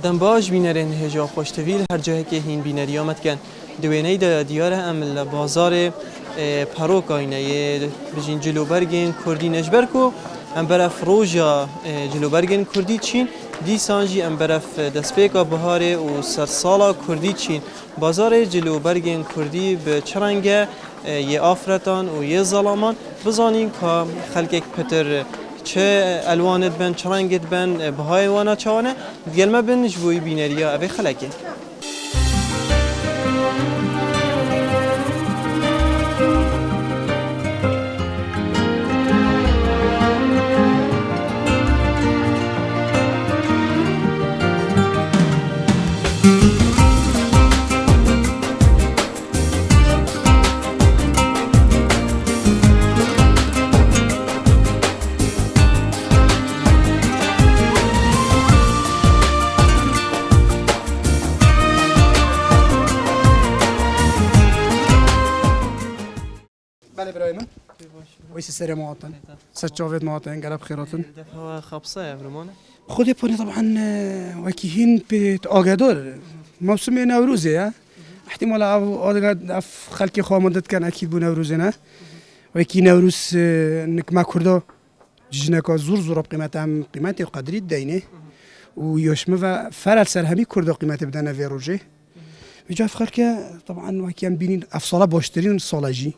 دنباش بینرین هجا خوشتویل هر جایی که هین بینری آمد کن دوینه دا دیاره هم بازار پروک آینه بجین جلوبرگین کردی نجبرکو هم برف روژا جلوبرگین کردی چین دی سانجی هم برف دسپیکا بهاره و سرسالا کردی چین بازار جلوبرگین کردی به چرنگه یه آفرتان و یه ظلامان بزانین که خلقک پتر چه الوانت بن چرنگت بن بهای وانا چوانه دیگه بن جوی بینریا اوی خلقه بله برای من ویس سری مواطن سجاوید مواطن قلب خیراتن دفعه خبصه افرمانه خودی پونی طبعا وکیهین به آگادار موسم نوروزه احتمال اف خلقی خامدت کن اکید بو نوروزه نه وکی نوروز نکما کرده جنکا زور بقیمت هم قیمت قدری دینه و یوشمه و فرال سر همی کرده قیمت بدن ویروجه وجا خلقی طبعا وکیم بینین افصاله باشترین سالاجی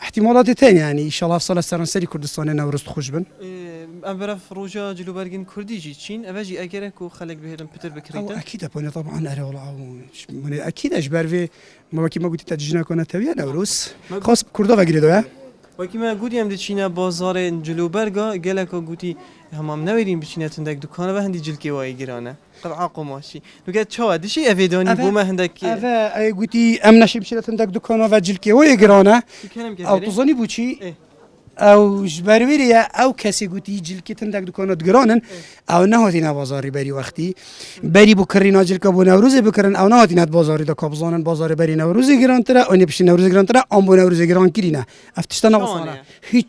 احتمالات تانية يعني ان شاء الله افصل السرنسري كردستان نورست خوش بن امبرف روجا جلوبرگین کردی جی چین اوجی اگره کو خلق بهرم پتر بکریتا اكيد ابوني طبعا اري والله اكيد اجبر في ما قلت تجينا كنا تويا نوروز خاص كردا وگیری دویا وکی ما گودیم دی چینه بازار جلوبرگا گلکا گوتی همام نویریم بچینه تندک دکانه و هندی جلکی وای گیرانه قطعه قماشی نوگه چه دشی اویدانی بوم هندک اوه گوتی ام نشیم شیله تندک دکانه و جلکی وای گیرانه او تزانی بوچی او جبرویریا او کسی گوتی جلکی تندک دکانه گرانن او نهاتینا بازاری بری وقتی بری بکرینا جلکا بو نوروز بکرن او نهاتینا بازاری دا کابزانن بازار بری نوروز گران تره اونی بشی نوروز گران تره ام بو نوروز گران کرینه افتشتنا وصانه هیچ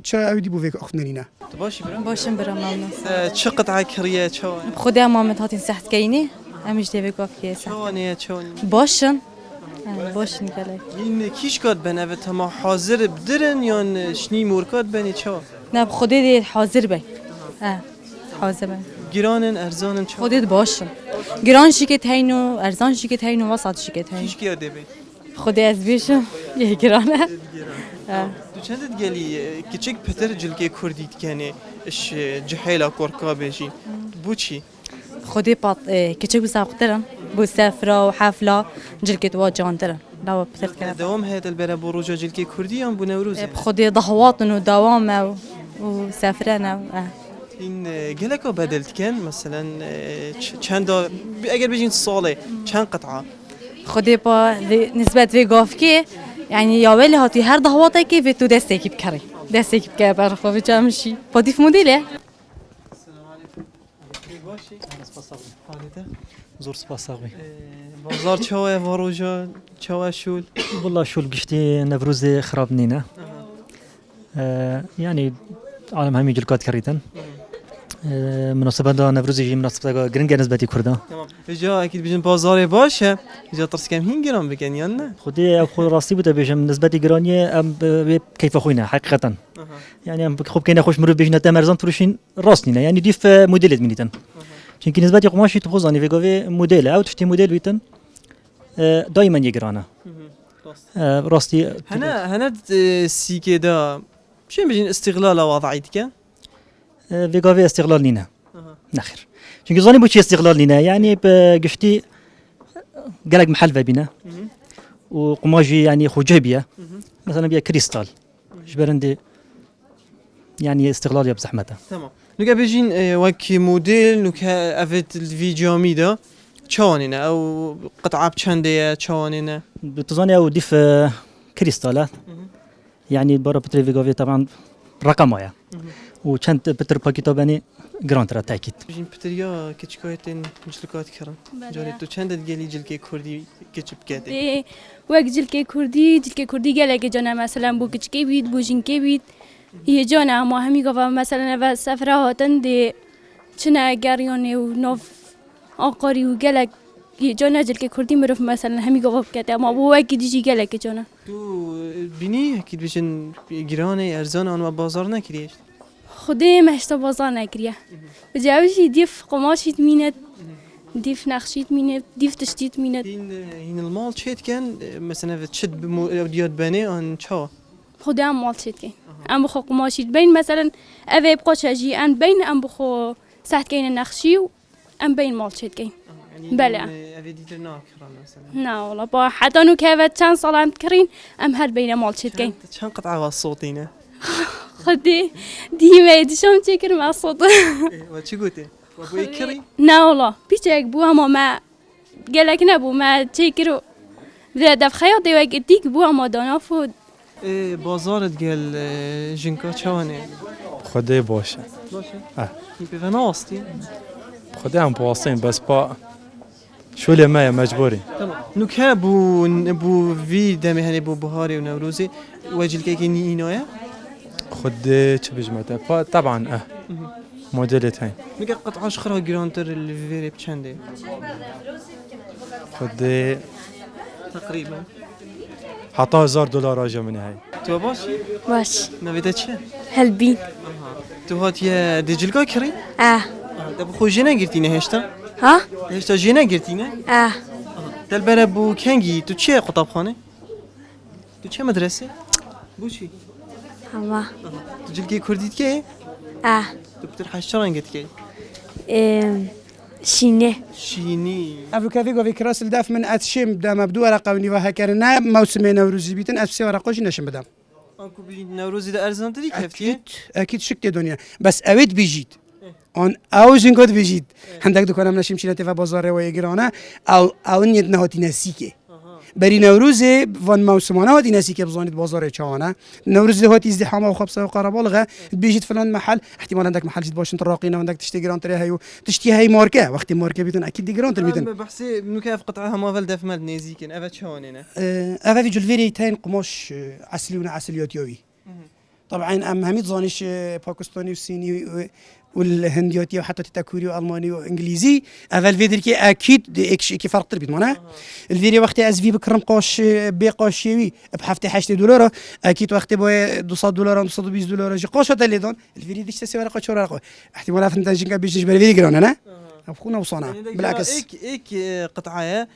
چه اودی بو ویک اخنینه باشی برام باشم برام ممنون چه قطعه کریه چه خودی امامت هاتین سخت کینی همیشه دیگه گفتی چه باشن باشن کلی این کیش کد بنوه تما حاضر بدرن یا شنی مورکات بنی چه نه خودی دی حاضر بی حاضر بی گرانن ارزانن چه خودی باشن گران شیکت هینو ارزان شیکت هینو وسط شیکت هینو کیش کیاده بی خودی از بیشم یه گرانه تو چندت گلی کچک پتر جلگه کردید کنه اش جهیلا کورکا بجی بو چی خودی پات کچک بساقترم بو سفرة وحفلة جلكت واجانترن لا بتر كلام دوام هذا البرا بروجا جلكي كردي ام بنوروز بخدي ضحوات ودوام وسافرنا این گلکو بدلت کن مثلا چند اگر بجین ساله چند قطعه خدي با نسبة في قافكي يعني يا ويلي هاتي هر ضحواتي كيف تو دستك بكري دستك بكبر خو بجامشي بضيف موديله السلام عليكم زور سپاس آقای بازار چوه واروجا چوه شول والله شول گشتی نوروز خراب نینه يعني عالم همي جلقات كريتن مناسبة دا نوروز جي مناسبة گرنگ نسبتی کرده تمام جا اكيد بيجن بازار باشه جا ترس كم هين گرام بگن یا نه خودی خود راستی بوده بیشم نسبتی گرانیه ام کیف خوینه حقیقتا يعني ام خوب كاين خوش مرو بيجنا تمرزان تروشين راسنينا يعني ديف موديلات منيتن چونكي نسبتي قماشي تخوزاني في قوي موديل او تشتي موديل ويتن دائما يقرانا راستي هنا سيكي دا شو بيجين استغلال وضعيتك في قوي استغلال لينا نخير چونكي زاني بوشي استغلال لينا يعني بقشتي قالك محل بينا وقماجي يعني خوجبيه مثلا بيا كريستال جبرندي يعني استغلال يا بزحمته تمام نوكا بيجين وكي موديل نوكا افيت الفيديو ميدا تشوانينا او قطعه بشانديه تشوانينا بتظني او ديف كريستالات يعني برا بتريفيغوفي طبعا رقمايا وكانت بتر باكيتو بني جرانترا تاكيد بيجين بتريا كيتشكويتين جلكات كرم جاري تو چند گلی جلكي كردي كيچب كاتي وقت جلكي كردي قالك جانا مثلا بو كيچكي بيت بو جنكي بيت یه جانا ما همی گفت مثلا و سفره هاتن دی چنه گریانی و نو آقاری و گلک جانا جل که کردی مروف مثلا همی گفت که اما بو وکی دیجی گلک جانا تو بینی اكيد بيشن جيراني ارزان آن و بازار نکریش خودی مشتا بازار نکریه بجاوشی دیف قماشیت مینت دیف نقشیت مینت دیف تشتیت مینت این المال چیت کن مثلا تشد دیاد بنی آن چا خودی هم مال شد که ام بخو قماشیت بین مثلا اوه بقا چجی ام بین ام بخو ساعت کین نقشی و ام بین مال شد که بله. اوی دیتر ناکران مثلا نه والله با حتی نو که چند سال هم کرین ام هر بین مال شد که چند قطعه غاز صوتینه خودی دیمه دیشم چکر مع صوت و چی گوتی و بوی کری نه والله بیچک بو اما ما گلک نبو ما چکر دف خیاط دیوگ دیگ بو اما دانا فود بازارت گل جنکا چوانه خدای باشه باشه اه. این به ناستی خدای هم بواسطين بس با شو ما مجبوري تمام نوکه بو وی دمی هنی بو بهاری و نوروزی وجل که اینی اینایه خدای چه بجمته با طبعا موديلت هاي میگه قطعاش خرا گرانتر الویری بچنده خدای تقریبا حطاه $1000 راجع من هاي تو باشی باش نویده چه هلبين تو هات یه دیجلگاه کری دب خو جنه گرتینه هشتا ها هشتا جنه گرتینه دل بره بو کنگی تو چه قطابخانه تو چه مدرسه بو چی هوا تو جلگی کردیت که تو بتر حشتر انگت که شینه شینی افو كافي قوي كراس الداف من اتشم دام ابدو ورقه ونيفا هكرنا موسم نوروزي بيتن افسي ورقوش نشم بدم آنکو بی نوروزی ده ارزانتری کفتیه اكيد شكت دنيا بس اويد بيجيت اون او جنگود بيجيت عندك دكانم نشم شينته و بازار و يگرانه او نيت نهاتي نسيكه بري نوروز وان موسمانه هاتي نسيكه بزانيت بازار چانه نوروز هاتي ازدحام و خبصه و قربالغه بيجيت فلان محل احتمال عندك محل جيت باشن تراقينا وعندك تشتي جرانتري هيو تشتي هي ماركه وقت ماركه بيتن اكيد دي جرانتر بيتن بحثي نوكاف قطعها ما فل دفمل نيزيكن افا چوانينه افا في جلفيري تاين قماش عسلي ونعسليات يوي طبعا ام هميت زانش باكستاني وصيني والهندياتي وحتى تتاكوري والماني وانجليزي افا الفيدر كي اكيد كي فرق تربيت معناها الفيديو وقت از في بكرم قاش بقاشيوي بحفتي $8 اكيد وقت بو $200 $220 جي قاش اللي دون الفيديو ديش تسوي ورقه شو ورقه احتمال افنت جنكا بيجيش بالفيديو جران انا ابخونا وصانا بالعكس ايك قطعه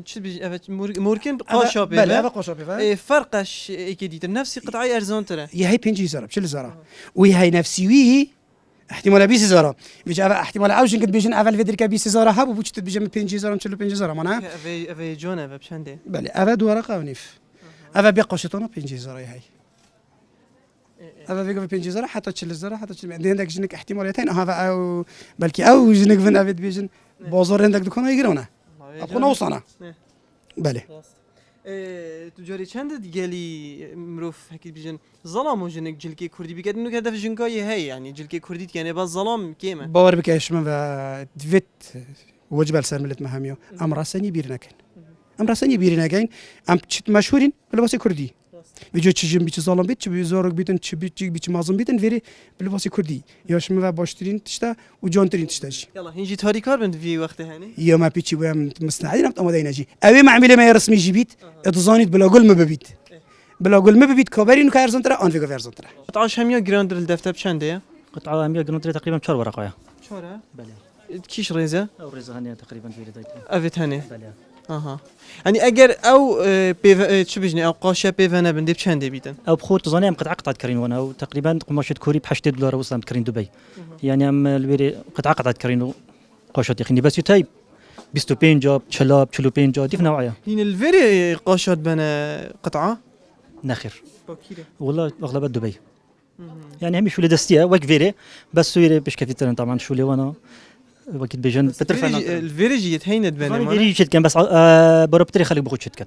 تشد موركن قاشا بلا قاشا بيفا فرقش ايك ديتر نفسي قطعه ارزان ترى يا هي بنجي زرا بشل زرا وهي هي نفسي وي احتمال بيس زرا بيجي احتمال اوجن قد بيجن افل فيدر كبيس زرا هب وبوچت بيجي بنجي زرا مشلو بنجي زرا معناها افي جونا بشنده بله افا دو ورقه ونيف افا بقاشتنا بنجي زرا هي افا بيجي بنجي زرا حتى تشل زرا حتى تشل عندك جنك احتماليتين افا او بلكي او جنك فين افيد بيجن بازار عندك دكان يقرونه ابخونا وصانا بله تجاری چند دیگلی مروف هکی بیشن ظلام و جنگ جلکی کردی بیکرد نو هدف جنگای هی یعنی جلکی کردی یعنی باز ظلام کیمه باور بكاش من دفت وجبال سرملت مهاميو ام راسني بيرنكن ام راسني بيرنكن ام تشت مشهورين بلباسي كردي فيديو تشجم بيچ ظلام بيت چبي زورق بيتن چبي بيچ مازم بيتن فيري بلباسي كردي ياش من باشترين تشتا و جونترين تشتاج يلا هنجي تاري كار بند في وقت هاني يا ما بيچي ويا مستعدين ام امدين اجي اوي معمله ما رسمي جيبيت اتزانيت بلا قول ما ببيت بلا قول ما ببيت كوبرين كارزون ترى ان فيغو فيرزون ترى قطعه هميا جراندر الدفتر بشنده قطعه امير قنطري تقريبا 4 ورقه شورا بله كيش ريزه او رزا هنيه تقريبا في دايت افيت هاني بله اها يعني اگر او شو بيجني او قاشا بيفانا بندي بشنده بيتن او بخوت زاني ام قطعه كرين وانا وتقريبا قماشة كوري ب $8 وصلت كرين دبي يعني ام البيري قطعه كرين قاشات يخني بس يتاي 25 جاب 45 جاب ديف نوعيه هين الفيري قاشات بنا قطعه ناخر باكيره والله اغلب دبي يعني هم شو لدستيا وك فيري بس سويري باش كثير طبعا شو لي وانا وقت بيجن بترفع الفيري جيت هيند بنا فيري شت كان بس بروبتري خلي بخوت شت كان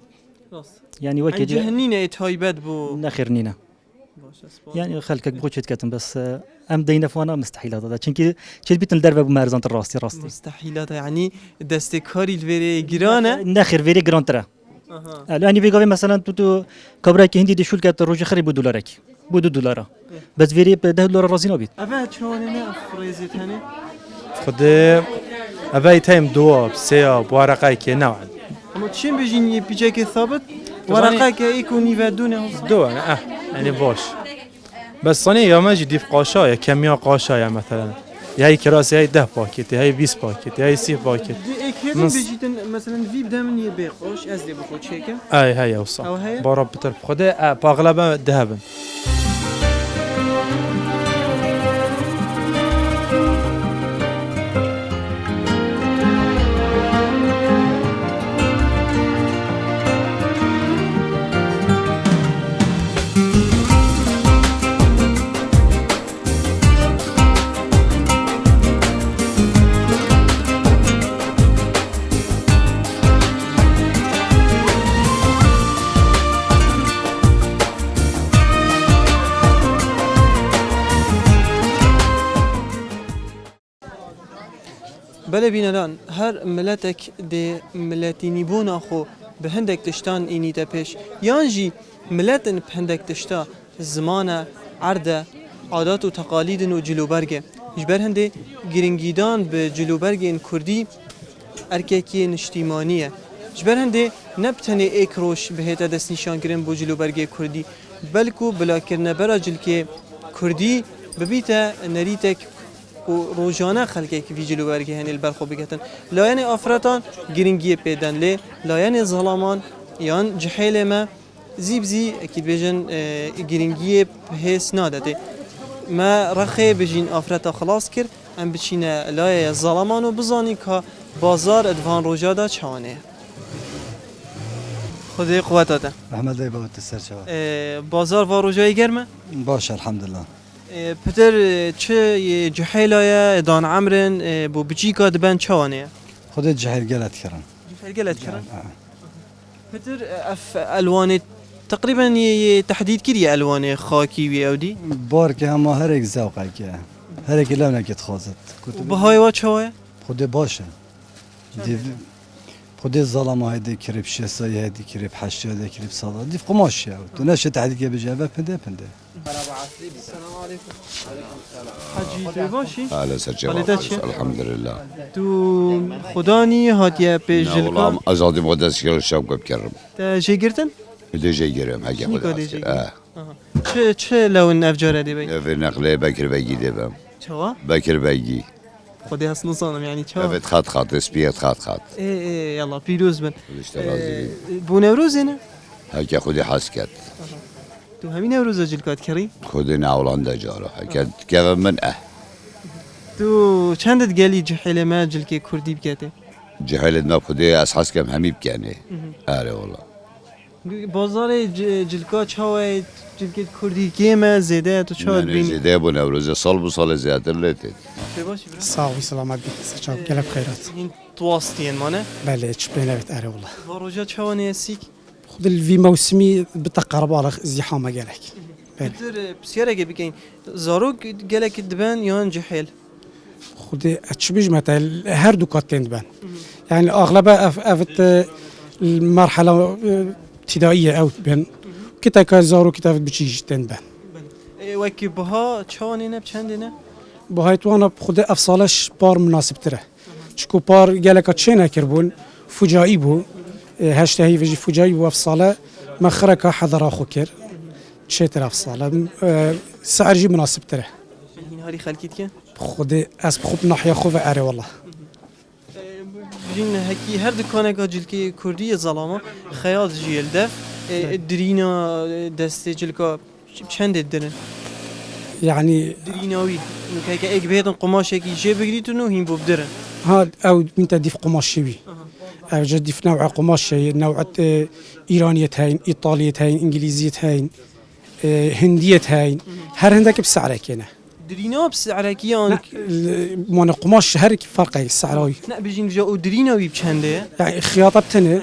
يعني وقت جهنينا تايبات بو ناخر نينا يعني خلكك بخوت شت كاتن بس ام دينا فوانا مستحيل هذا چونكي چل بيتن دربه بمارزان راستي مستحيلات يعني دستكاري الفيري جيرانه ناخر فيري جرانترا يعني فيغوي مثلا تو كبرك هندي دي شولكات روج خري $2 $2 بس فيري $10 رازينو بيت افا شلون انا فريزت هني خدای أبي تايم دواب سياب ورقة كي نوعا اما چیم بجین یه پیچه که ثابت ورقه که ایکو نیودونه دوان يعني باش بس صني يا ما جدي في قاشايا كمية قاشايا مثلا هاي كراسي هاي 10 باكيت هاي 20 باكيت هاي 30 باكيت اكيد بجيتن مثلا في بدا من يبيقوش از دي بخود شيكه هاي وصح او هي بارب بتر خده باغلبا ذهبا بله بینالان هر ملتك دي ملتيني بونا خو بهندك تشتان إني تبيش يانجي ملتن بهندك تشتا زمانة عردة عادات وتقاليد وجلوبرجة جبر هندي جرينجيدان بجلوبرجين كردي أركيكي نشتيمانية جبر هندي نبتني إكروش بهتا دست نشان كرين بجلوبرجة كردي بلكو بلا كرنا براجل كي كردي ببيتا نريتك و روزانه خلقی که ویژلو برگه هنیل برخو بگتن لایان آفراتان گرینگی پیدن لی لایان ظلامان یان جحیل ما زیبزی اکید بیجن گرینگی بهس نادده ما رخی بیجین آفراتا خلاص کر ام بچینه لای ظلامان و بزانی که بازار ادوان روزادا چانه خدای قوت داده محمد ای باوت سر شوا بازار و روزای گرمه باش الحمدلله پتر چه جحیلای دان عمرن بو بچیکا دبن چوانه خودت جهل قالت كرن جحیل گلت کرن پتر اف الوان تقريبا تحديد كري الوان خاكي وي اودي بارك هم هرك ذوقه که هرك لونك تخازت وبهاي واتشوه خود باشه دي خود ظلام هيدي كريب شساي هيدي كريب حشي هيدي كريب صلاة دي قماش يا تو نش تحديد بجابه بنده السلام عليكم حاجی تو باشی على سجل حالتت چیه؟ الحمد لله تو خدانی هاتیه پیش لا جلکا والله ازادي مقدس كل الشوق بكرم تا جی گرتن؟ بدي جاي جرم هاجي شنو قال خد يجي؟ اه چه لون افجاره دی بی؟ في نقله بكر بيجي دبم چوا؟ بكر بيجي خودی اصلا صانم یعنی چوا؟ فت خط خط اسبيت خط خط ای یلا پیروز بن الاشتراك بو نوروز اینه؟ هاجي خدي حسكت تو همین نوروز جلکات کری؟ خدي ناولاندا جاره هاجي كيف من تو چندت گلی جحیل ما جلکی کردی بکته؟ جهل ما خدي اساس كم همي بكاني اه والله بازار جلکا چاوه جلکی کردی کیمه زیده تو چاوه يعني بین؟ زيده ابو نوروز صلب وصل زياده ليتي باشی برا؟ صاوي سلامات بك سرچاو قلب خيرات این تواستین مانه؟ بله چ بينات اره والله واروجا چاوه نیسیک؟ خذ الفي موسمي بتقرب على زحامه قالك بتر بسیاره که بگین زاروک گلک دبن یان جحیل خذ اتشبيج مثلا هر دكاتين بان يعني اغلبها افت المرحله ابتدائيه او بين كتا كزارو كتا بتشيج تنبان وکی بها چاوه نه بچندینه؟ بهایت وانا خود افصالش بار مناسب تره چکو بار گلکا چه نکربون فجایی بو هشته هی وجی فجایی بو افصاله مخرکا حضر آخو کر چه تر افصاله سعر جی مناسب تره این هاری خلکیت که؟ خود از خوب ناحیه خوب اره والله بجین هکی هر دکانه که جلکی کردی ظلامه خیال جیل دف درینا دست جلکا چند درن؟ يعني دریناوی نو که ایک بیدن قماشه کی جه بگیریتون و هیم بودرن ها او انت ديف قماش شوي او جد ديف نوع قماش شي نوع ايرانيه هاين ايطاليه هاين انجليزيه هاين هنديه هاين هر هندك بسعره كينا درینا بسعره کیان مون قماش هر فرقه السعراوي نه بجین جا او دریناوی بچنده؟ يعني خياطه بتنه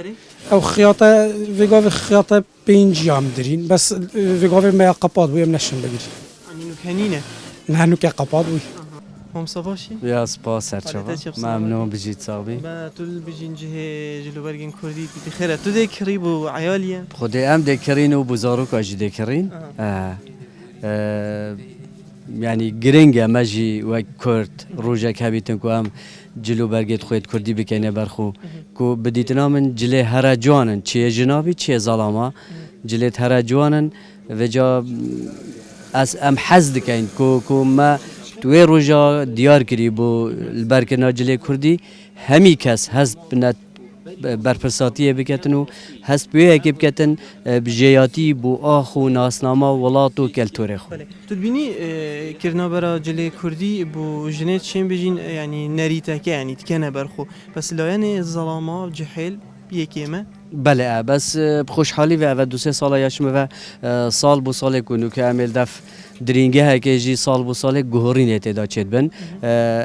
او خياطه فيغوف خياطه بينجيام درين بس فيغوف ما قباض ويا منشن بقري یعنی نو کنینه نحن كقباض وي همسا باشی؟ يا سپاس سرچاوا ممنون بجيت صاحبي ما تول بجین جه جلو برگین کردی بخیره تو دی کریب و عیالیه؟ خودي ام دكرين وبزاروك اجي دكرين يعني گرنگه مجی و کرد روزه که بیتن که هم جلو برگت خود کردی بکنه برخو که بدیتنا من جله هر جوانن چیه جنابی چیه ظلامه جله هر جوانن و جا از ام حزد کن که ما توی روزا دیار کری بو البرکنا جله کردی همی کس حزد بنت برپرساتیه بکتن و هست بیه که بکتن بجیاتی بو آخو ناسنامه ولات و کلتوره خو تو بینی کرنا برا جلی کردی بو جنت چین بجین یعنی نریته که یعنی تکنه برخو بس لاین ظلامه جهل یکیمه بله بس خوشحالی و دو سه سال یاشم و سال بو سال کنو که عمل دف درینگه ها که جی سال بو سال گهورین اتدا چید بن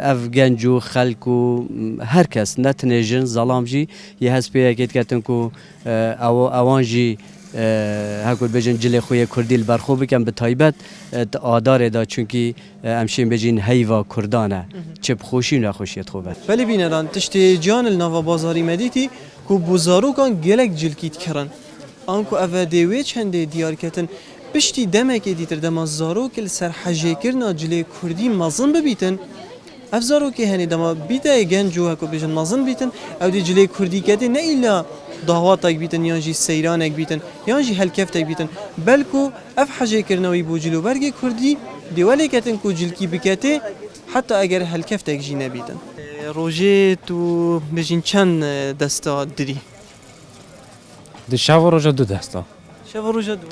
اف گنجو خلکو هر کس نتنجن ظلام جی یه هست پیه که کتن کو اوان جی هکول بجن جل خوی کردی البرخو بکن به تایبت آدار دا چونکی امشین بجین هیوا کردانه چه بخوشی و نخوشیت خوبه ولی بینران تشت جان النوا بازاری مدیتی کو بوزارو کان گلک جلکیت کرن آنکو اوه دیوی چنده دیار کتن بشتی دمک دیتر دم زارو کل سر حجه کرنا جلی کردی مازن ببیتن افزارو که هنی دما بیده گنجو هکو بجن مازن بیتن او دی جلی کردی کده نه ایلا دعواتک بیتن یا جی سیرانک بیتن یا جی هلکفتک بیتن بلکو اف حجه کرناوی بو جلو برگ کردی دیوالی کتن کو جلکی بکته حتی اگر هلکفتک جی نبیتن روژه تو بجین چند دستا دری؟ دی شب و روژه دو دستا شب و روژه دو؟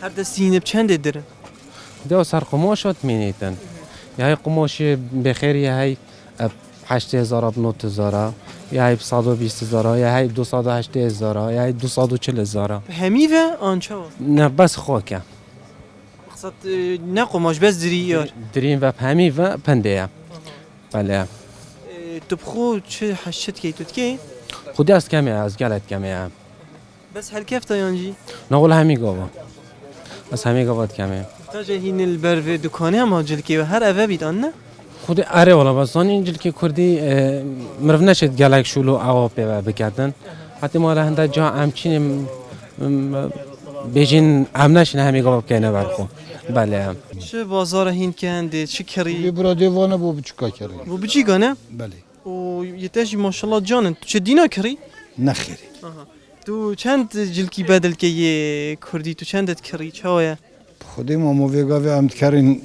هر دستی هینه چند دره؟ دو سر قماشات مینیتن یه های قماش بخیر یه های 8,000 ب 9,000 یه های 120,000 یه های 280,000 یه های 240,000 همی و آنچه و؟ نه بس خواکه مقصد نه قماش بس دری یار؟ درین و همی و پنده بله تو بخو چه حشت کی تو کی؟ خودی از کمی از گلت کمی بس هلکفت یانجی؟ نقول همی گاوا بس همی گاوات کمی تاجه هین البر و دکانه هم هاجل کی و هر اوه بیدان نه؟ خودی اره والا بس آن اینجل که کردی مرف نشد گلک شلو عواب بکردن حتی ما هنده جا همچین بیجین هم نشین همی گاوا بکنه برخو بله چه بازار هین کنده چه کری؟ برا دیوانه بو بچکا کردی بو بچی گانه؟ بله و یتاجی ماشاءالله جانن تو چه دینا کری؟ نخیری تو چند جلکی بدل که یه کردی تو چندت کری چاویه؟ خودی ما مویگاوی هم کرین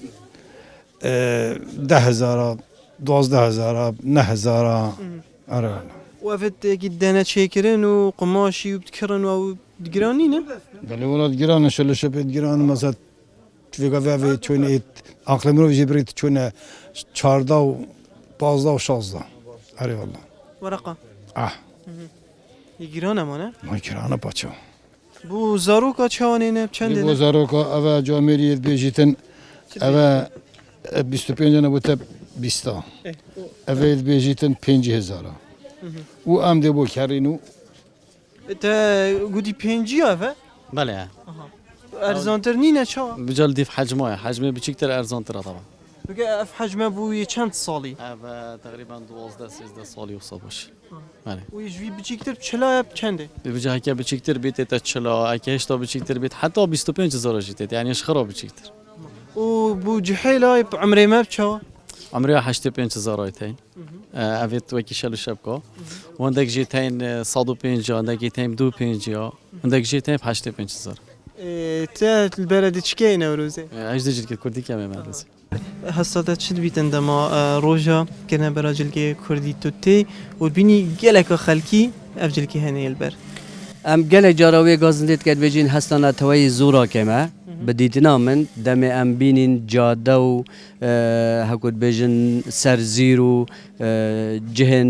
10,000 12,000 9,000 آره و افت گدانه چه کرن و قماشی و بتکرن و دگرانی نه؟ بله ولاد گران شلو شپید گران مثلا تویگاوی چون ایت عقل مرو جبریت چون 14 و 15 و 16 آره والله ورقه اه ما نه؟ ما گرانه بچه بو زاروکا چوانه نه چنده نه؟ بو زاروکا اوه جامعیت بیجیتن اوه 25 نبوده 20 اوه بیجیتن 5,000 او هم ده بو کرینو تا گودی پنجی اوه؟ بله ارزانتر نینه چا؟ بجال دیف حجمه بچیکتر ارزانتره طبعا بگه اف حجمه بوی چند سالی؟ و تقریبا 12-13 سالی وصل باشه بله و یجوی بچیکتر چلا چنده؟ بجای که بچیکتر بیت تا چلا اگه هشتا بچیکتر بیت حتی 25,000 جیت یعنی اشخرا بچیکتر و بو جحیلای عمره ما بچا؟ عمري 85,000 تاين افيت وكي شالو شبكه وعندك جيتين صادو بينجا عندك جيتين دو بينجا عندك جيتين ب 85,000 تا البلد چکی نوروزه؟ اجد جلك كردي كامل مدرسه حسادت شد بیتن دما روژا کنه برا جلگه کردی تو تی و بینی گلک خلکی اف جلگه هنه البر ام گله جاراوی گازندید کد بجین هستانه توی زورا کمه بدیتنا من دم ام بینین جاده و هکود بجن سرزیرو جهن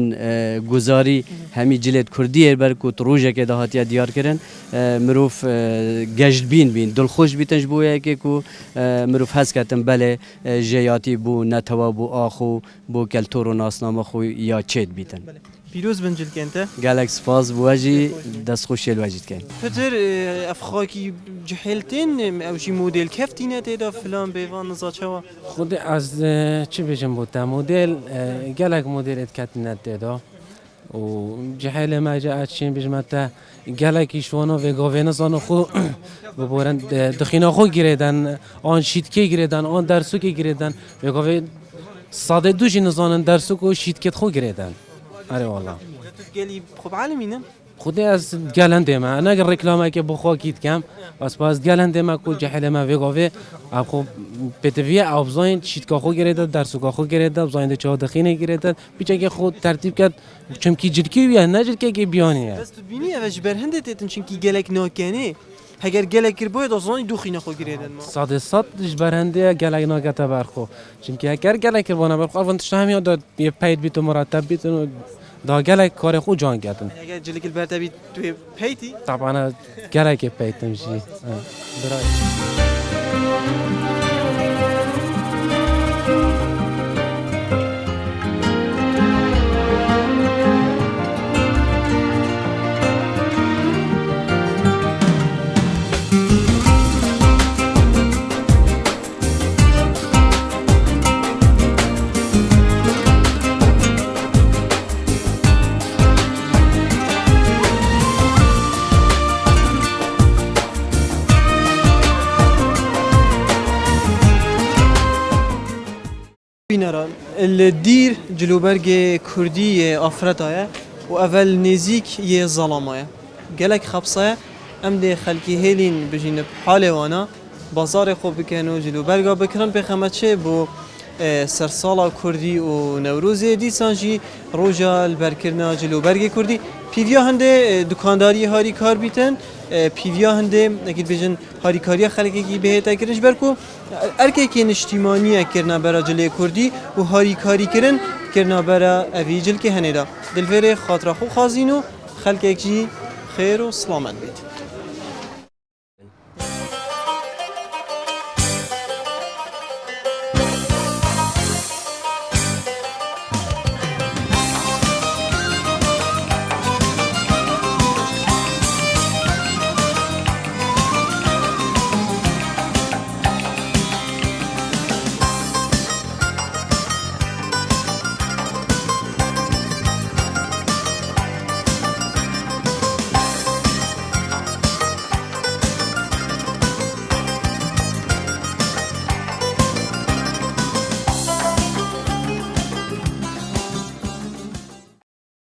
گزاری همی جلد کردی بر کو روزه که دهاتی دیار کردن مروف گشت بین دل خوش بیتنش بویه که کو مروف هست کتن بله جیاتی بو نتوا بو آخو بو کلتور و ناسنامه خو یا چید بیتن پیروز بن جلگه انت گالکس فاز بواجی دست خوشی الواجد کن فتر افخاکی جحیلتین او جی مدل کفتینه تیدا فلان بیوان نزاچوا خود از چی بجم بود مدل گلک مدل اتکت نده و جحیل ما جاءت شین بجمتا گلکی شوانو و گاوین زانو خو ببورن دخینا خو گریدن آن شیدکی گریدن آن درسوکی گریدن و گاوین ساده دوشی نزانن درسوک و شیدکت خو گریدن آره والله گلی خوب عالمینه خودی از گلنده ما انا اگر رکلامه که بخوا کیت کم از باز گلنده ما کو جحیل ما وگاوه اب خو پتویه ابزاین شیدکا خو گریدن درسوکا خو گریدن ابزاین چه دخینه گریدن بیچه که خود ترتیب کرد چم کی جلکی ویا نه جلکی که بیانیه بس تو بینی اوش برهنده تیتن چونکی گلک ناکنه اگر گلک کر باید از آن دوخینه خو گریدن ما صد صد برهنده گلک ناگته برخو چونکه اگر گلک بانه برخو اون تشتهمی داد یه پید بیت مرتب بیت و دا گلک کار خود جان کردن اگر جلک البرتبی توی پیتی طبعا گلک پید تمشی برای بینران الدیر جلوبرگ کردی آفرتایه و اول نزیک یه ظلامایه گلک خبصه ام ده خلکی هلین بجین بحال وانا بازار خوب بکنو جلوبرگا بکرن بخمت چه بو سرسالا کردی و نوروزی دیسانجی روژا البرکرنا جلوبرگ کردی پیویا هنده دکانداری هاری کار بیتن پیویا هنده اگه بجن هاری کاری خلقی کی بهتا کرنش برکو ارکه که نشتیمانی کرنا برا جلی کردی و هاری کاری کرنا برا اویجل که هنده دلوره خاطر خو خازینو خلقی کی خیر و سلامت بیت